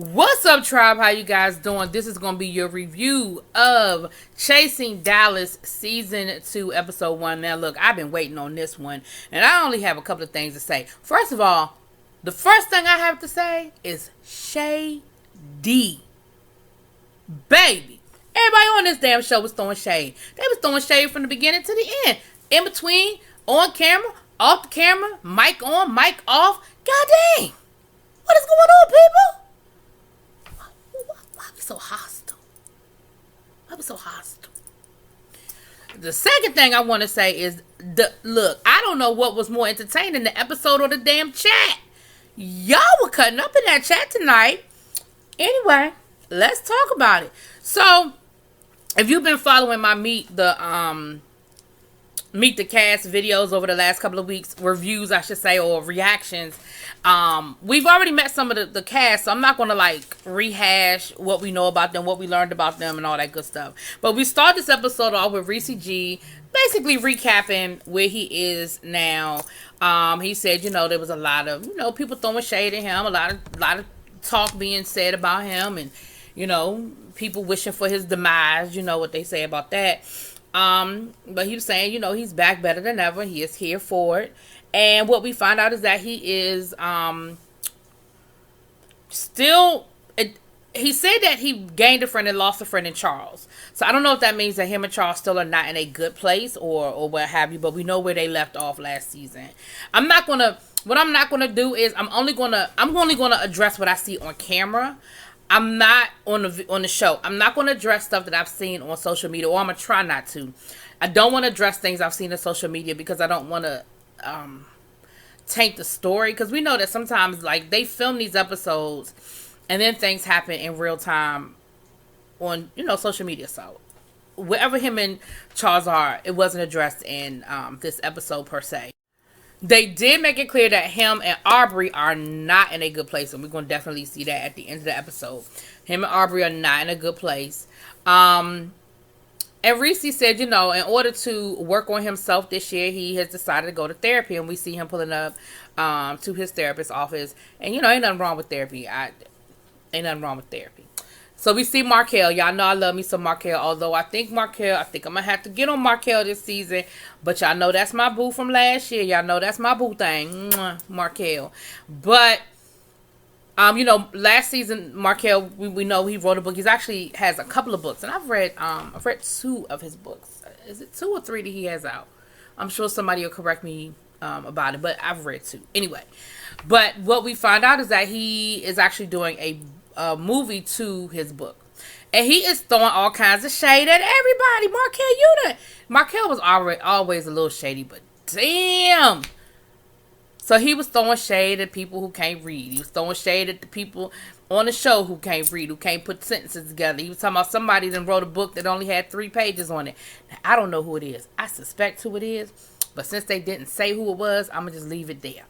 What's up, tribe? How you guys doing? This is going to be your review of Chasing Dallas Season 2, Episode 1. Now, look, I've been waiting on this one, and I only have a couple of things to say. First of all, the first thing I have to say is Shady. Baby. Everybody on this damn show was throwing shade. They was throwing shade from the beginning to the end. In between, on camera, off the camera, mic on, mic off. God dang. What is going on, people? Why we so hostile? Why we so hostile? The second thing I want to say is, look, I don't know what was more entertaining, the episode or the damn chat. Y'all were cutting up in that chat tonight. Anyway, let's talk about it. So, if you've been following my Meet the Cast videos over the last couple of weeks, reviews I should say, or reactions, we've already met some of the cast, so I'm not going to like rehash what we know about them, what we learned about them, and all that good stuff. But we start this episode off with Reese G basically recapping where he is now. He said, there was a lot of, people throwing shade at him, a lot of talk being said about him, and, people wishing for his demise, what they say about that. But he was saying, he's back better than ever. He is here for it. And what we find out is that he is, still, he said that he gained a friend and lost a friend in Charles. So I don't know if that means that him and Charles still are not in a good place or what have you, but we know where they left off last season. What I'm not going to do is I'm only going to address what I see on camera. I'm not on the show. I'm not going to address stuff that I've seen on social media, or I'm going to try not to. I don't want to address things I've seen on social media because I don't want to taint the story. Because we know that sometimes, like, they film these episodes and then things happen in real time on, social media. So wherever him and Charles are, it wasn't addressed in this episode per se. They did make it clear that him and Aubrey are not in a good place. And we're going to definitely see that at the end of the episode. Him and Aubrey are not in a good place. And Reese said, in order to work on himself this year, he has decided to go to therapy. And we see him pulling up to his therapist's office. And, ain't nothing wrong with therapy. Ain't nothing wrong with therapy. So we see Markel. Y'all know I love me some Markel. Although I think I'm going to have to get on Markel this season. But y'all know that's my boo from last year. Y'all know that's my boo thing. Markel. But, last season, Markel, we know he wrote a book. He actually has a couple of books. And I've read 2 of his books. Is it 2 or 3 that he has out? I'm sure somebody will correct me about it. But I've read 2. Anyway. But what we find out is that he is actually doing a movie to his book, and he is throwing all kinds of shade at everybody. Markel was always a little shady, but damn. So he was throwing shade at people who can't read. He was throwing shade at the people on the show who can't read, who can't put sentences together. He was talking about somebody that wrote a book that only had 3 pages on it. Now, I don't know who it is. I suspect who it is, but since they didn't say who it was, I'm gonna just leave it there.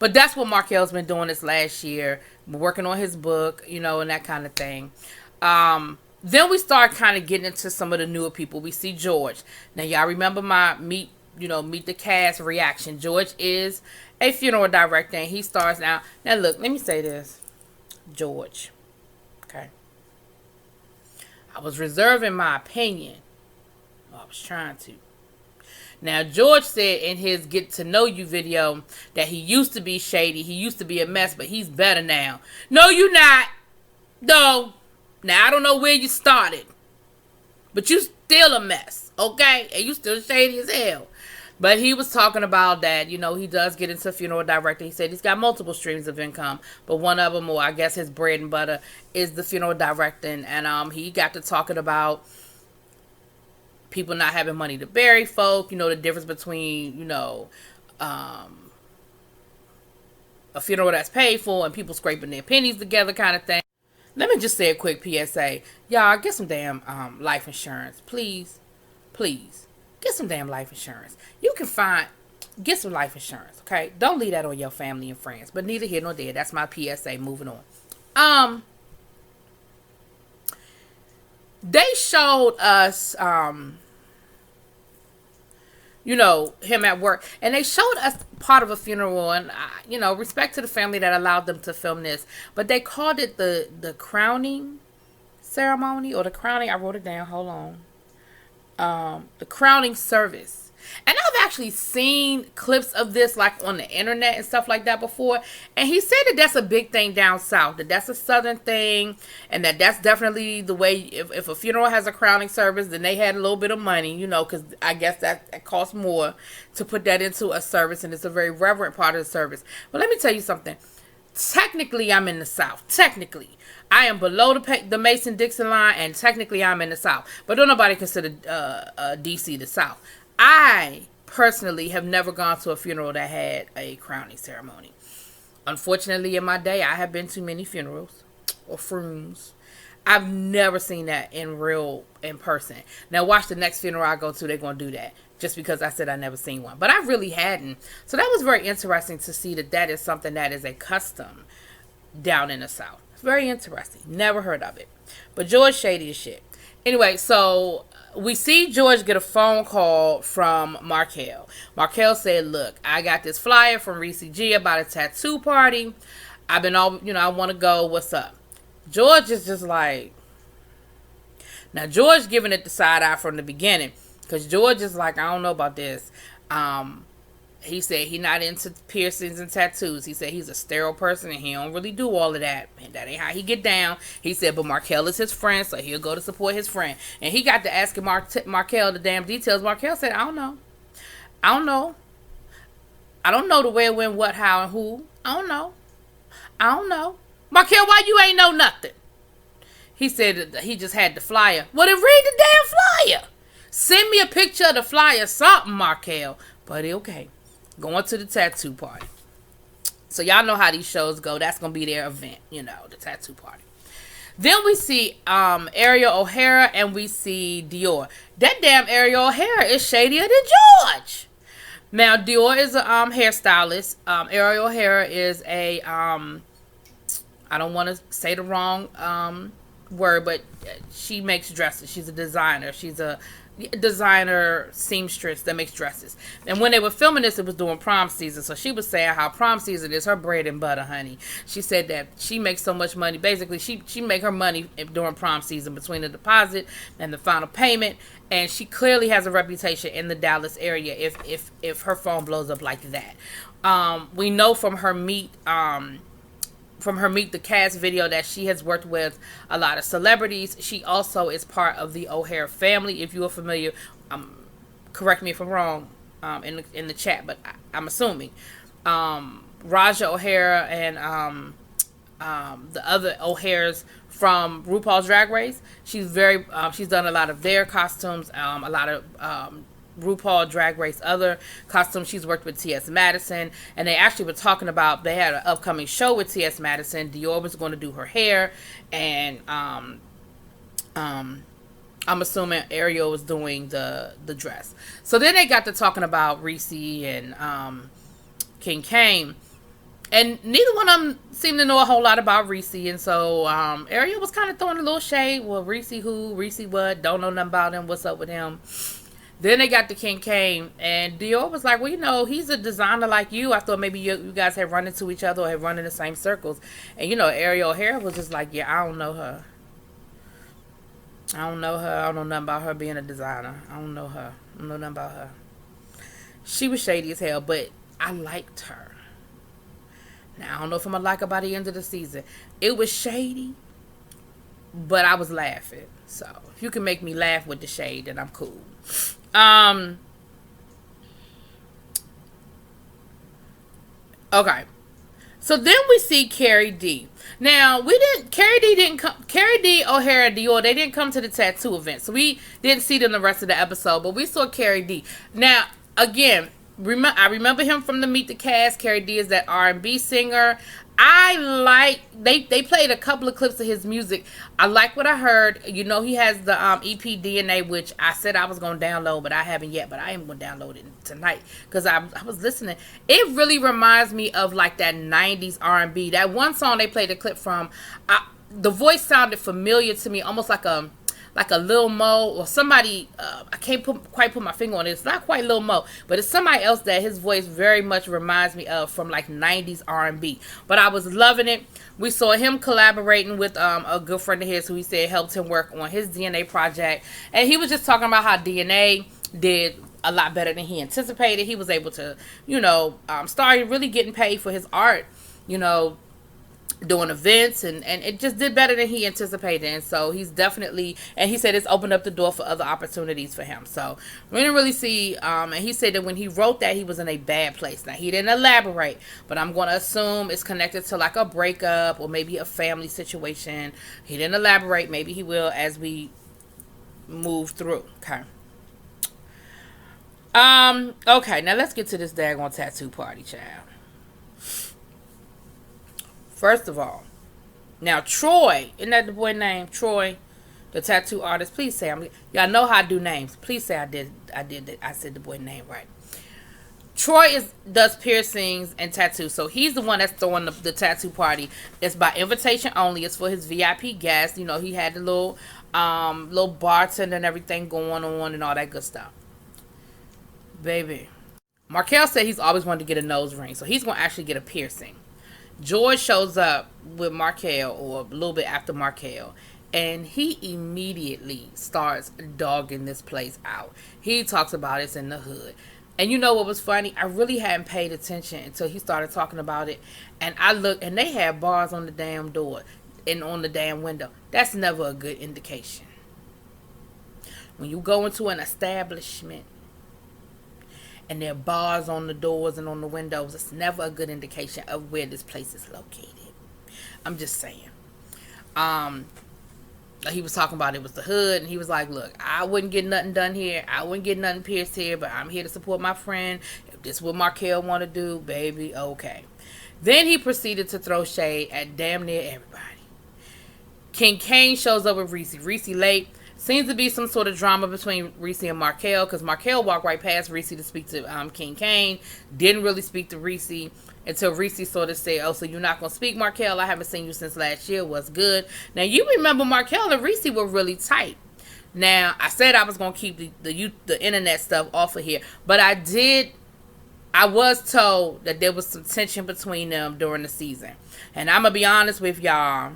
But that's what Markel's been doing this last year, working on his book, and that kind of thing. Then we start kind of getting into some of the newer people. We see George. Now, y'all remember my Meet the Cast reaction. George is a funeral director, and he stars now. Now, look, let me say this. George. Okay. I was reserving my opinion. I was trying to. Now, George said in his Get to Know You video that he used to be shady. He used to be a mess, but he's better now. No, you're not. No. Now, I don't know where you started, but you still a mess, okay? And you still shady as hell. But he was talking about that, he does get into funeral director. He said he's got multiple streams of income, but one of them, or I guess his bread and butter, is the funeral directing. And he got to talking about people not having money to bury folk, the difference between, a funeral that's paid for and people scraping their pennies together kind of thing. Let me just say a quick PSA. Y'all, get some damn life insurance. Please. Please. Get some damn life insurance. Get some life insurance, okay? Don't leave that on your family and friends. But neither here nor there. That's my PSA. Moving on. They showed us, him at work. And they showed us part of a funeral, and, respect to the family that allowed them to film this. But they called it the crowning ceremony, or the crowning, I wrote it down, hold on. The crowning service. And I've actually seen clips of this like on the internet and stuff like that before. And he said that that's a big thing down south, that that's a southern thing, and that's definitely the way. If a funeral has a crowning service, then they had a little bit of money, because I guess that costs more to put that into a service, and it's a very reverent part of the service. But let me tell you something. Technically, I'm in the South. Technically. I am below the Mason-Dixon line, and technically I'm in the South. But don't nobody consider D.C. the South. I personally have never gone to a funeral that had a crowning ceremony. Unfortunately, in my day, I have been to many funerals or frooms. I've never seen that in person. Now, watch the next funeral I go to, they're going to do that. Just because I said I never seen one. But I really hadn't. So that was very interesting to see that is something that is a custom down in the South. It's very interesting. Never heard of it. But George shady as shit. Anyway, so we see George get a phone call from Markel. Markel said, look, I got this flyer from Reese G about a tattoo party. I've been all, I want to go. What's up? George is just like, now George giving it the side eye from the beginning. Because George is like, I don't know about this. He said he not into piercings and tattoos. He said he's a sterile person and he don't really do all of that. And that ain't how he get down. He said, but Markel is his friend, so he'll go to support his friend. And he got to asking Markel the damn details. Markel said, I don't know. I don't know. I don't know the where, when, what, how, and who. I don't know. I don't know. Markel, why you ain't know nothing? He said that he just had the flyer. Well, then read the damn flyer. Send me a picture of the flyer, something, Markel. But okay. Going to the tattoo party. So y'all know how these shows go. That's going to be their event, the tattoo party. Then we see Ariel O'Hara and we see Dior. That damn Ariel O'Hara is shadier than George. Now, Dior is a hairstylist. Ariel O'Hara is a, I don't want to say the wrong word, but she makes dresses. She's a designer. She's a designer seamstress that makes dresses. And when they were filming this, it was during prom season. So she was saying how prom season is her bread and butter, honey. She said that she makes so much money. Basically, she make her money during prom season between the deposit and the final payment. And she clearly has a reputation in the Dallas area if her phone blows up like that. We know from her Meet the Cast video that she has worked with a lot of celebrities. She also is part of the O'Hara family. If you are familiar, correct me if I'm wrong in the chat, but I'm assuming Raja O'Hara and the other O'Haras from RuPaul's Drag Race. She's done a lot of their costumes, a lot of RuPaul Drag Race other costumes. She's worked with T.S. Madison, and they actually were talking about, they had an upcoming show with T.S. Madison. Dior was going to do her hair, and I'm assuming Ariel was doing the dress. So then they got to talking about Reese and King Kane, and neither one of them seemed to know a whole lot about Reese, and so Ariel was kind of throwing a little shade. Well, Reese who? Reese what? Don't know nothing about him. What's up with him? Then they got the King Kane, and Dior was like, well, he's a designer like you. I thought maybe you guys had run into each other or had run in the same circles. And, Ariel O'Hara was just like, yeah, I don't know her. I don't know nothing about her being a designer. I don't know her. I don't know nothing about her. She was shady as hell, but I liked her. Now, I don't know if I'm going to like her by the end of the season. It was shady, but I was laughing. So, if you can make me laugh with the shade, then I'm cool. Okay. So then we see Carrie D. Now, Carrie D, O'Hara, Dior, they didn't come to the tattoo event. So we didn't see them the rest of the episode, but we saw Carrie D. Now, again, I remember him from the Meet the Cast. Carrie D is that R&B singer. They played a couple of clips of his music. I like what I heard. He has the EP DNA, which I said I was going to download, but I haven't yet. But I am going to download it tonight because I was listening. It really reminds me of like that 90s R&B. That one song they played a clip from, the voice sounded familiar to me, almost like a like a Lil Mo or somebody. I can't quite put my finger on it. It's not quite Lil Mo, but it's somebody else that his voice very much reminds me of from like 90s R&B. But I was loving it. We saw him collaborating with a good friend of his who he said helped him work on his DNA project, and he was just talking about how DNA did a lot better than he anticipated. He was able to, start really getting paid for his art, doing events, and it just did better than he anticipated. And so he's definitely, and he said it's opened up the door for other opportunities for him. So we didn't really see, and he said that when he wrote that, he was in a bad place. Now, he didn't elaborate, but I'm going to assume it's connected to like a breakup or maybe a family situation. He didn't elaborate. Maybe he will as we move through. Okay. Okay, now let's get to this daggone tattoo party, child. First of all, now Troy, isn't that the boy name? Troy, the tattoo artist. Please say y'all know how I do names. Please say I said the boy name right. Troy does piercings and tattoos, so he's the one that's throwing the tattoo party. It's by invitation only. It's for his VIP guests. He had the little bartender and everything going on and all that good stuff. Baby, Markel said he's always wanted to get a nose ring, so he's gonna actually get a piercing. George shows up with Markel, or a little bit after Markel, and he immediately starts dogging this place out. He talks about it's in the hood. And you know what was funny? I really hadn't paid attention until he started talking about it. And I looked, and they had bars on the damn door and on the damn window. That's never a good indication. When you go into an establishment and there are bars on the doors and on the windows, it's never a good indication of where this place is located. I'm just saying. He was talking about it was the hood, and he was like, look, I wouldn't get nothing done here. I wouldn't get nothing pierced here, but I'm here to support my friend. If this is what Markel want to do, baby, okay. Then he proceeded to throw shade at damn near everybody. King Kane shows up with Reese. Reese late. Seems to be some sort of drama between Reese and Markel, because Markel walked right past Reese to speak to King Kane. Didn't really speak to Reese until Reese sort of said, oh, so you're not going to speak, Markel? I haven't seen you since last year. What's good? Now, you remember Markel and Reese were really tight. Now, I said I was going to keep the internet stuff off of here, but I was told that there was some tension between them during the season. And I'm going to be honest with y'all.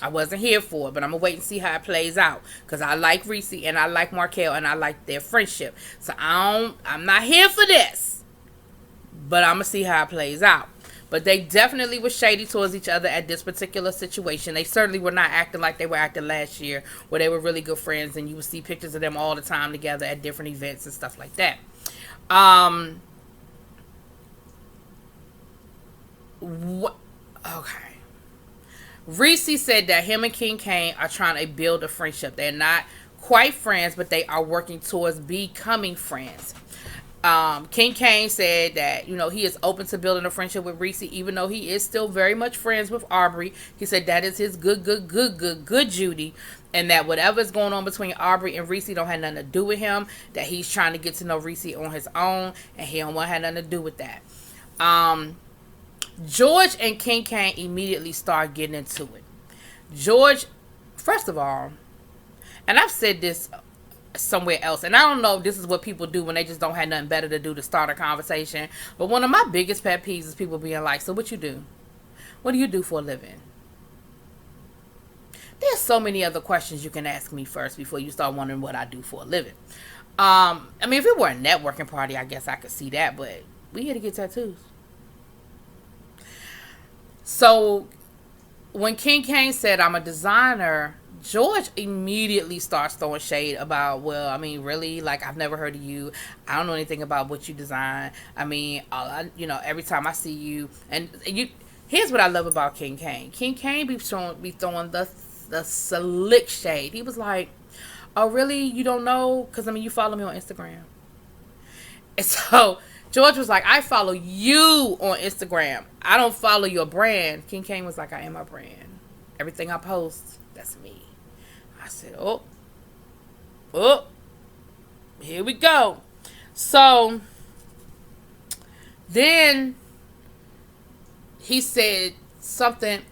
I wasn't here for it, but I'm going to wait and see how it plays out. Because I like Reese and I like Markel and I like their friendship. So I'm not here for this. But I'm going to see how it plays out. But they definitely were shady towards each other at this particular situation. They certainly were not acting like they were acting last year, where they were really good friends and you would see pictures of them all the time together at different events and stuff like that. Okay. Reese said that him and King Kane are trying to build a friendship. They're not quite friends, but they are working towards becoming friends. King Kane said that, he is open to building a friendship with Reese, even though he is still very much friends with Aubrey. He said that is his good Judy, and that whatever's going on between Aubrey and Reese don't have nothing to do with him, that he's trying to get to know Reese on his own, and he don't want to have nothing to do with that. George and King Kane immediately start getting into it. George, first of all, and I've said this somewhere else, and I don't know if this is what people do when they just don't have nothing better to do to start a conversation, but one of my biggest pet peeves is people being like, so what you do? What do you do for a living? There's so many other questions you can ask me first before you start wondering what I do for a living. If it were a networking party, I guess I could see that, but we here to get tattoos. So when King Kane said, I'm a designer, George immediately starts throwing shade about, really? Like, I've never heard of you. I don't know anything about what you design. Every time I see you, here's what I love about King Kane. King Kane be throwing the slick shade. He was like, oh, really? You don't know? Because, you follow me on Instagram. And so George was like, I follow you on Instagram. I don't follow your brand. King Kane was like, I am my brand. Everything I post, that's me. I said, oh, here we go. So then he said something.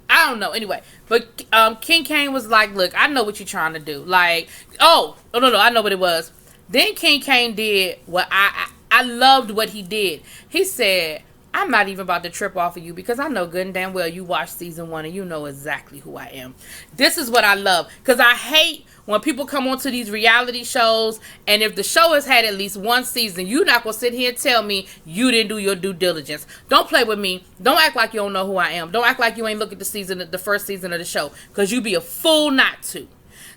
I I don't know. Anyway, but King Kane was like, look, I know what you're trying to do. Like, no, I know what it was. Then King Kane did what I loved what he did. He said, I'm not even about to trip off of you because I know good and damn well you watched season 1 and you know exactly who I am. This is what I love. Because I hate when people come onto these reality shows and if the show has had at least one season, you're not going to sit here and tell me you didn't do your due diligence. Don't play with me. Don't act like you don't know who I am. Don't act like you ain't look at the first season of the show because you be a fool not to.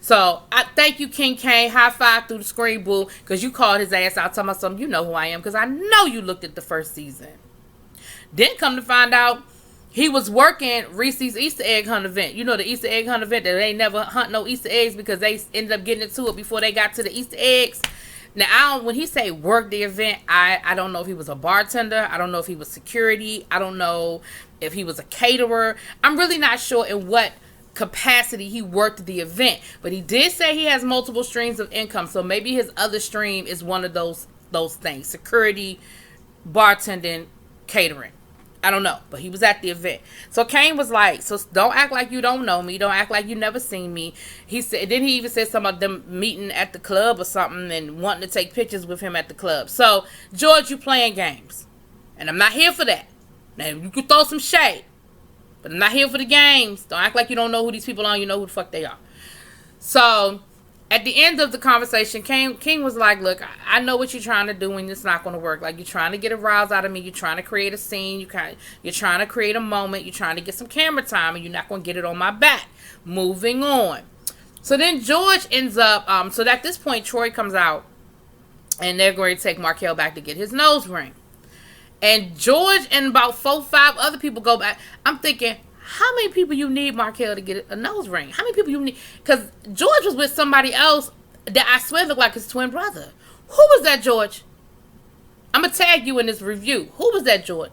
So, I thank you, King Kane. High five through the screen, boo, because you called his ass out talking about something. You know who I am because I know you looked at the first season. Then come to find out, he was working Reese's Easter egg hunt event. You know the Easter egg hunt event that they never hunt no Easter eggs because they ended up getting into it before they got to the Easter eggs. Now, when he say work the event, I don't know if he was a bartender. I don't know if he was security. I don't know if he was a caterer. I'm really not sure in what capacity he worked the event. But he did say he has multiple streams of income. So maybe his other stream is one of those things. Security, bartending, catering. I don't know, but he was at the event. So Kane was like, so don't act like you don't know me. Don't act like you never seen me. He said, then he even said something about them meeting at the club or something and wanting to take pictures with him at the club. So, George, you playing games. And I'm not here for that. Now, you can throw some shade, but I'm not here for the games. Don't act like you don't know who these people are. You know who the fuck they are. So, at the end of the conversation, King was like, look, I know what you're trying to do and it's not going to work. Like, you're trying to get a rouse out of me. You're trying to create a scene. You're trying to create a moment. You're trying to get some camera time and you're not going to get it on my back. Moving on. So then George ends up, so at this point, Troy comes out and they're going to take Markel back to get his nose ring. And George and about 4-5 other people go back. I'm thinking, how many people you need, Markel, to get a nose ring? How many people you need? Because George was with somebody else that I swear looked like his twin brother. Who was that, George? I'm going to tag you in this review. Who was that, George?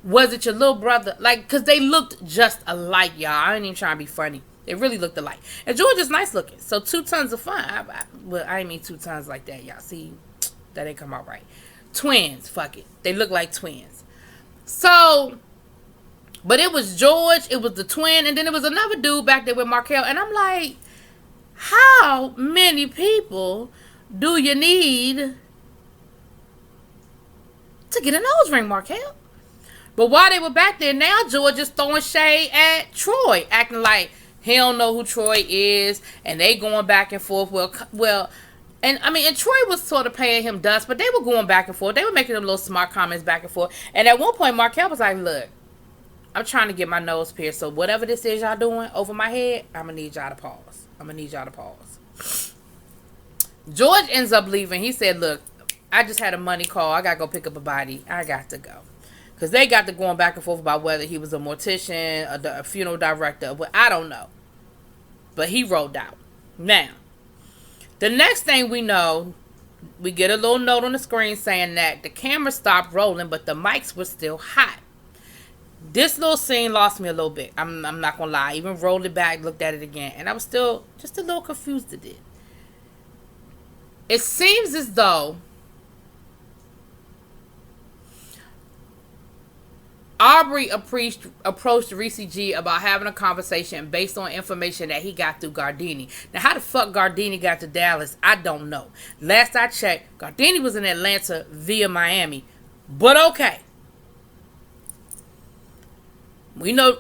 Was it your little brother? Like, because they looked just alike, y'all. I ain't even trying to be funny. They really looked alike. And George is nice looking. So 2 tons of fun. Well, I ain't mean 2 tons like that, y'all. See, that ain't come out right. Twins, fuck it. They look like twins. So... but it was George, it was the twin, and then there was another dude back there with Markel. And I'm like, how many people do you need to get a nose ring, Markel? But while they were back there, now George is throwing shade at Troy, acting like he don't know who Troy is, and they going back and forth. Well, and I mean, and Troy was sort of paying him dust, but they were going back and forth. They were making them little smart comments back and forth. And at one point, Markel was like, look, I'm trying to get my nose pierced, so whatever this is y'all doing over my head, I'm going to need y'all to pause. George ends up leaving. He said, look, I just had a money call. I got to go pick up a body. I got to go. Because they got to going back and forth about whether he was a mortician, a funeral director, but I don't know. But he rolled out. Now, the next thing we know, we get a little note on the screen saying that the camera stopped rolling, but the mics were still hot. This little scene lost me a little bit. I'm not going to lie. I even rolled it back, looked at it again. And I was still just a little confused at it. It seems as though Aubrey approached Reese G about having a conversation based on information that he got through Gardini. Now, how the fuck Gardini got to Dallas, I don't know. Last I checked, Gardini was in Atlanta via Miami. But okay. We know,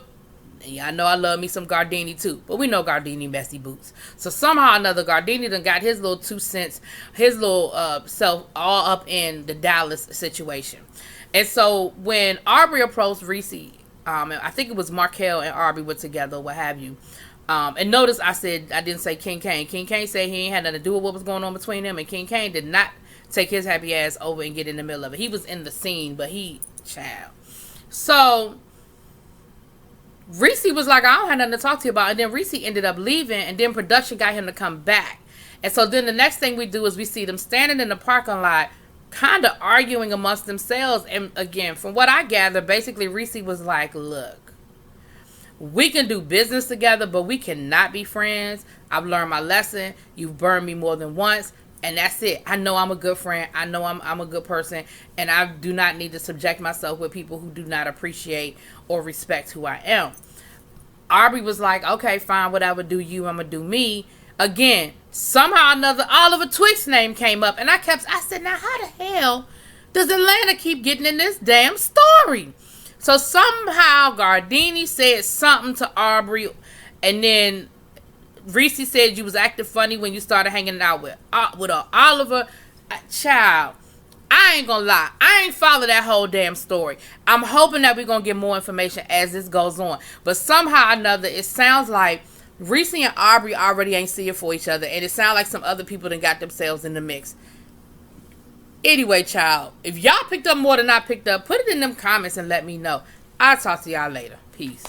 yeah, I know I love me some Gardini too, but we know Gardini messy boots. So somehow or another, Gardini done got his little 2 cents, his little self all up in the Dallas situation. And so when Aubrey approached Reese, I think it was Markel and Aubrey were together, what have you. And notice I didn't say King Kane. King Kane said he ain't had nothing to do with what was going on between them, and King Kane did not take his happy ass over and get in the middle of it. He was in the scene, but child. So Reese was like, I don't have nothing to talk to you about. And then Reese ended up leaving, and then production got him to come back. And so then the next thing we do is we see them standing in the parking lot, kind of arguing amongst themselves. And again, from what I gather, basically Reese was like, look, we can do business together, but we cannot be friends. I've learned my lesson. You've burned me more than once. And that's it. I know I'm a good friend. I know I'm a good person. And I do not need to subject myself with people who do not appreciate or respect who I am. Aubrey was like, okay, fine, whatever, do you, I'm gonna do me. Again, somehow or another, Oliver Twick's name came up, and I said, now how the hell does Atlanta keep getting in this damn story? So somehow Gardini said something to Aubrey, and then Reese said you was acting funny when you started hanging out with Oliver. Child, I ain't gonna lie, I ain't follow that whole damn story. I'm hoping that we're gonna get more information as this goes on. But somehow or another, it sounds like Reese and Aubrey already ain't seeing for each other, and it sounds like some other people done got themselves in the mix. Anyway, child, if y'all picked up more than I picked up, put it in them comments and let me know. I'll talk to y'all later. Peace.